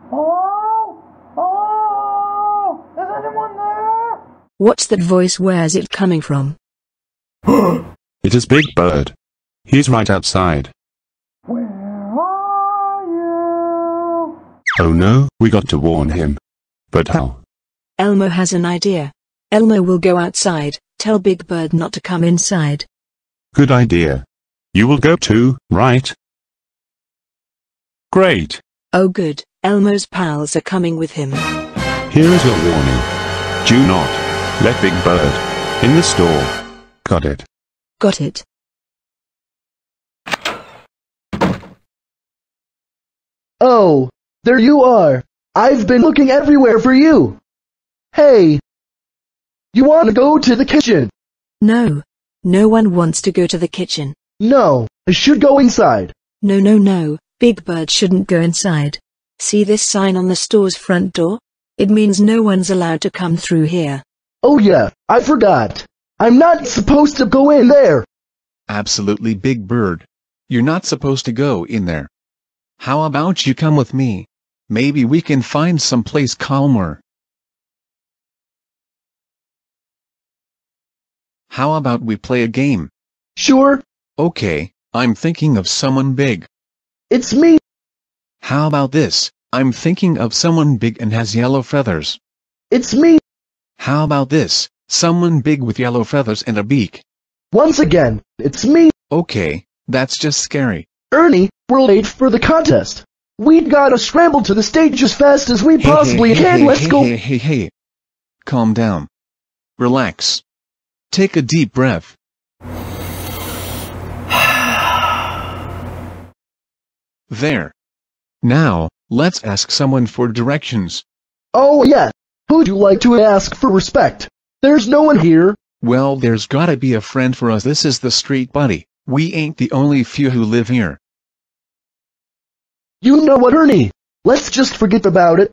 Hello? Hello? Is anyone there? What's that voice? Where's it coming from? It is Big Bird. He's right outside. Where are you? Oh no, we got to warn him. But how? Elmo has an idea. Elmo will go outside, tell Big Bird not to come inside. Good idea. You will go too, right? Great. Oh good, Elmo's pals are coming with him. Here is your warning. Do not let Big Bird in the store. Got it? Got it. Oh, there you are. I've been looking everywhere for you. Hey, you want to go to the kitchen? No. No one wants to go to the kitchen. No, I should go inside. No. Big Bird shouldn't go inside. See this sign on the store's front door? It means no one's allowed to come through here. Oh yeah, I forgot. I'm not supposed to go in there. Absolutely, Big Bird. You're not supposed to go in there. How about you come with me? Maybe we can find some place calmer. How about we play a game? Sure, Okay, I'm thinking of someone big. it's me. How about this? I'm thinking of someone big and has yellow feathers. It's me. How about this? Someone big with yellow feathers and a beak. Once again, it's me. Okay, that's just scary. Ernie, we're late for the contest. We've gotta scramble to the stage as fast as we possibly can. Let's go. Hey. Calm down. Relax. Take a deep breath. There. Now, let's ask someone for directions. Oh yeah, who'd you like to ask for respect? There's no one here. Well, there's gotta be a friend for us. This is the street, buddy. We ain't the only few who live here. You know what, Ernie? Let's just forget about it.